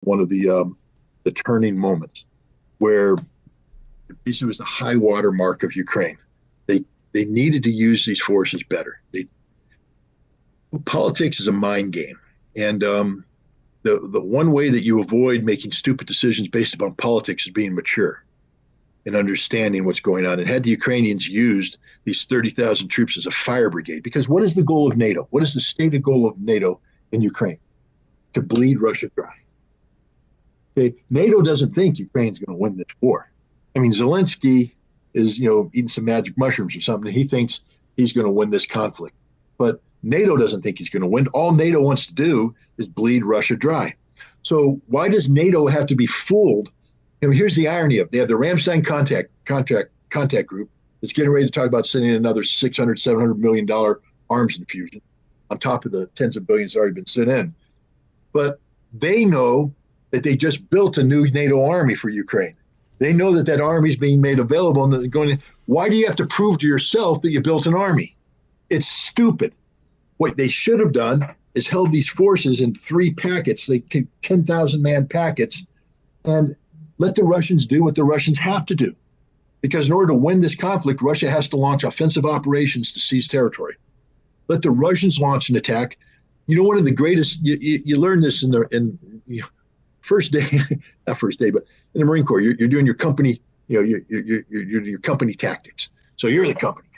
one of the turning moments where basically was the high water mark of Ukraine. They needed to use these forces better. Politics is a mind game, and the one way that you avoid making stupid decisions based upon politics is being mature and understanding what's going on. And had the Ukrainians used these 30,000 troops as a fire brigade, because what is the goal of NATO? What is the stated goal of NATO in Ukraine? To bleed Russia dry. Okay, NATO doesn't think Ukraine's going to win this war. I mean, Zelensky is, eating some magic mushrooms or something. He thinks he's going to win this conflict, but NATO doesn't think he's going to win. All NATO wants to do is bleed Russia dry. So why does NATO have to be fooled? Here's the irony of it. They have the Ramstein contact group that's getting ready to talk about sending another $600, $700 million arms infusion on top of the tens of billions already been sent in. But they know that they just built a new NATO army for Ukraine. They know that that army is being made available, and they're going to, why do you have to prove to yourself that you built an army? It's stupid. What they should have done is held these forces in 3 packets, like 10,000 man packets, and let the Russians do what the Russians have to do. Because in order to win this conflict, Russia has to launch offensive operations to seize territory. Let the Russians launch an attack. One of the greatest, you learn this in first day, not first day, but in the Marine Corps, you're doing your company, you're your company tactics. So you're the company.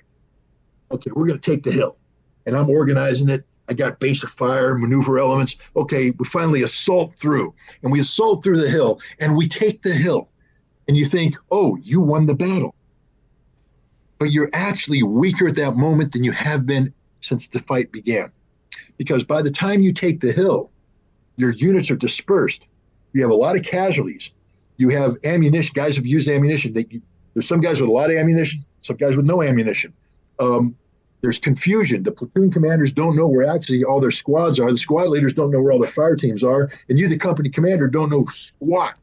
Okay, we're going to take the hill, and I'm organizing it. I got base of fire, maneuver elements. Okay, we finally assault through, and we assault through the hill, and we take the hill. And you think, oh, you won the battle. But you're actually weaker at that moment than you have been since the fight began. Because by the time you take the hill, your units are dispersed. You have a lot of casualties. You have ammunition. Guys have used ammunition. There's some guys with a lot of ammunition, some guys with no ammunition. There's confusion. The platoon commanders don't know where actually all their squads are. The squad leaders don't know where all their fire teams are. And you, the company commander, don't know squat.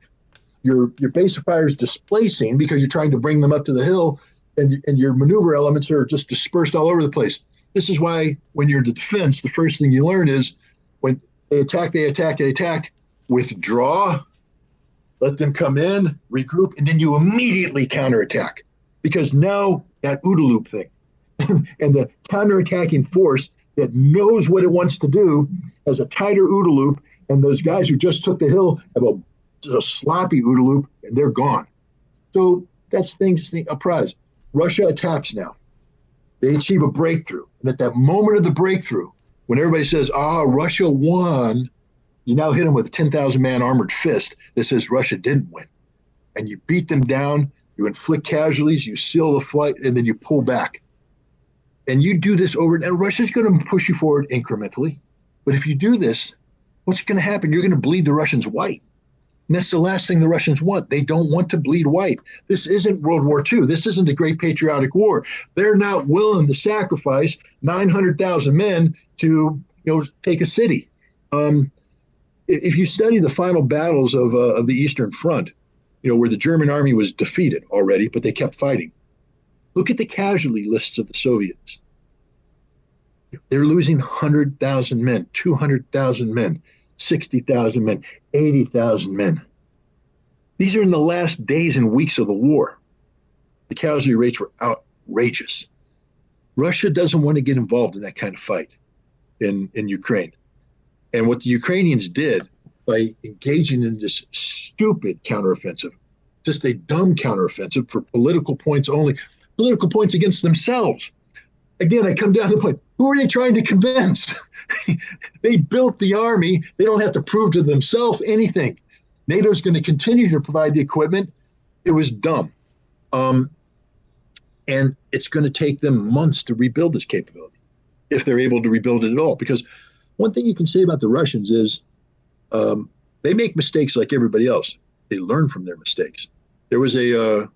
Your base of fire is displacing because you're trying to bring them up to the hill, and your maneuver elements are just dispersed all over the place. This is why when you're the defense, the first thing you learn is when they attack, withdraw, let them come in, regroup, and then you immediately counterattack. Because now that OODA loop thing and the counterattacking force that knows what it wants to do has a tighter OODA loop, and those guys who just took the hill have a sloppy OODA loop, and they're gone. So that's a prize. Russia attacks now. They achieve a breakthrough. And at that moment of the breakthrough, when everybody says, Russia won, you now hit them with a 10,000 man armored fist that says Russia didn't win. And you beat them down, you inflict casualties, you seal the flight, and then you pull back. And you do this over, and Russia's going to push you forward incrementally. But if you do this, what's going to happen? You're going to bleed the Russians white. And that's the last thing the Russians want. They don't want to bleed white. This isn't World War II. This isn't the Great Patriotic War. They're not willing to sacrifice 900,000 men to take a city. If you study the final battles of the Eastern Front, where the German army was defeated already, but they kept fighting. Look at the casualty lists of the Soviets. They're losing 100,000 men, 200,000 men, 60,000 men, 80,000 men. These are in the last days and weeks of the war. The casualty rates were outrageous. Russia doesn't want to get involved in that kind of fight in Ukraine. And what the Ukrainians did by engaging in this stupid counteroffensive, just a dumb counteroffensive for political points only, political points against themselves. Again, I come down to the point, who are they trying to convince? They built the army. They don't have to prove to themselves anything. NATO's going to continue to provide the equipment. It was dumb. And it's going to take them months to rebuild this capability, if they're able to rebuild it at all. Because one thing you can say about the Russians is they make mistakes like everybody else. They learn from their mistakes. There was a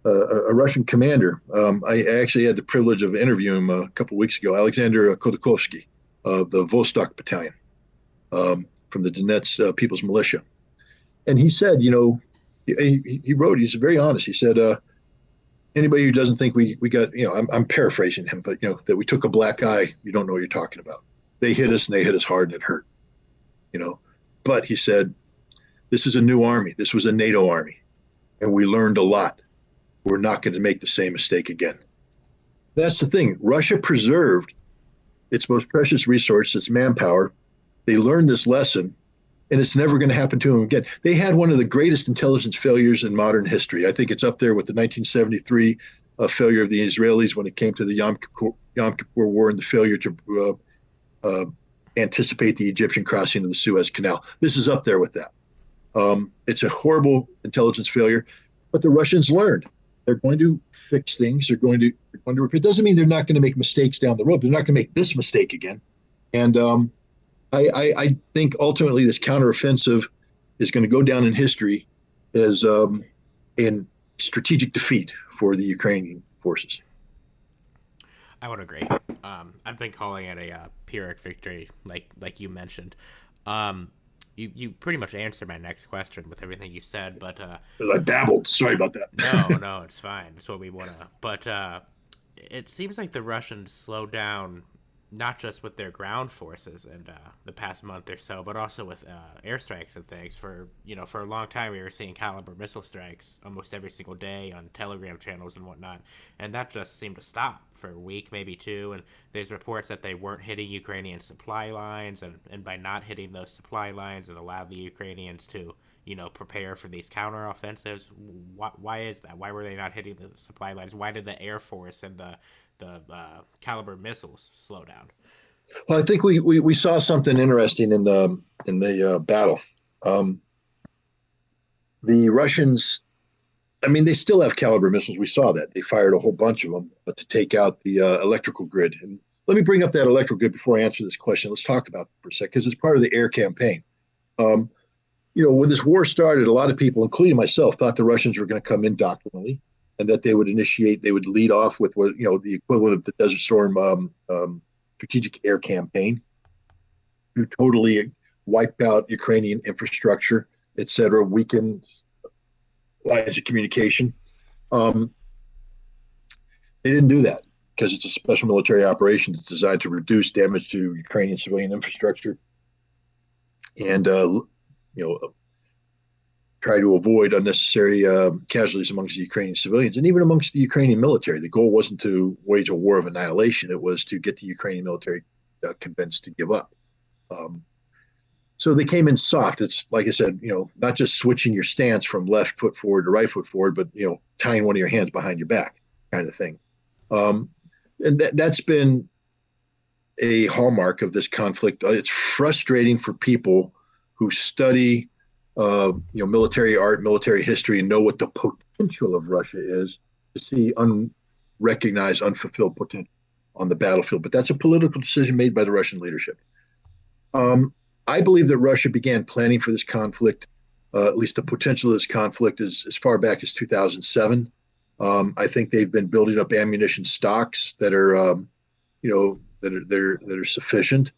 Russian commander. I actually had the privilege of interviewing him a couple of weeks ago, Alexander Khodakovsky of the Vostok Battalion from the Donetsk People's Militia. And he said, he wrote, he's very honest. He said, anybody who doesn't think we got, I'm paraphrasing him, but, that we took a black eye, you don't know what you're talking about. They hit us and they hit us hard and it hurt, But he said, This is a new army. This was a NATO army, and we learned a lot. We're not going to make the same mistake again. That's the thing. Russia preserved its most precious resource, its manpower. They learned this lesson, and it's never going to happen to them again. They had one of the greatest intelligence failures in modern history. I think it's up there with the 1973 failure of the Israelis when it came to the Yom Kippur War and the failure to anticipate the Egyptian crossing of the Suez Canal. This is up there with that. It's a horrible intelligence failure, but the Russians learned. They're going to fix things. They're going to repeat. It doesn't mean they're not going to make mistakes down the road. They're not going to make this mistake again. And I think ultimately this counteroffensive is going to go down in history as in strategic defeat for the Ukrainian forces. I would agree. I've been calling it a Pyrrhic victory, like you mentioned. You pretty much answered my next question with everything you said, but I babbled. Sorry about that. no, it's fine. It's what we want to. But it seems like the Russians slowed down, not just with their ground forces in the past month or so, but also with airstrikes and things. For a long time, we were seeing caliber missile strikes almost every single day on Telegram channels and whatnot, and that just seemed to stop for a week, maybe two. And there's reports that they weren't hitting Ukrainian supply lines, and by not hitting those supply lines, it allowed the Ukrainians to prepare for these counteroffensives. Why is that? Why were they not hitting the supply lines? Why did the Air Force and the caliber missiles slow down? Well, I think we saw something interesting in the battle. The Russians, I mean, they still have caliber missiles. We saw that they fired a whole bunch of them to take out the electrical grid. And let me bring up that electrical grid before I answer this question. Let's talk about it for a sec, because it's part of the air campaign. When this war started, a lot of people, including myself, thought the Russians were going to come in doctrinally, and that they would lead off with what the equivalent of the Desert Storm strategic air campaign, to totally wipe out Ukrainian infrastructure, et cetera, weaken lines of communication. They didn't do that because it's a special military operation that's designed to reduce damage to Ukrainian civilian infrastructure and try to avoid unnecessary casualties amongst the Ukrainian civilians and even amongst the Ukrainian military. The goal wasn't to wage a war of annihilation. It was to get the Ukrainian military convinced to give up. So they came in soft. It's like I said, not just switching your stance from left foot forward to right foot forward, but, tying one of your hands behind your back kind of thing. And that's been a hallmark of this conflict. It's frustrating for people who study military art, military history, and know what the potential of Russia is, to see unrecognized, unfulfilled potential on the battlefield. But that's a political decision made by the Russian leadership. I believe that Russia began planning for this conflict, at least the potential of this conflict, as far back as 2007. I think they've been building up ammunition stocks that are, that are sufficient.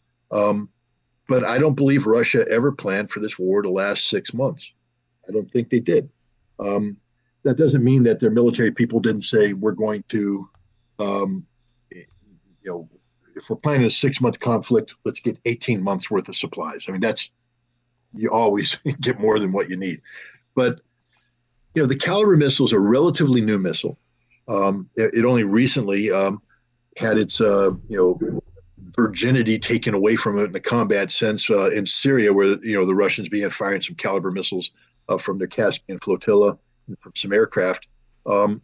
But I don't believe Russia ever planned for this war to last 6 months. I don't think they did. That doesn't mean that their military people didn't say, we're going to, if we're planning a 6-month conflict, let's get 18 months worth of supplies. I mean, you always get more than what you need. But, the caliber missile is a relatively new missile. It only recently had its, virginity taken away from it in a combat sense in Syria, where the Russians began firing some caliber missiles from their Caspian flotilla and from some aircraft. And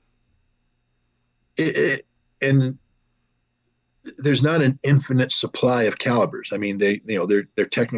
there's not an infinite supply of calibers. I mean, they're technically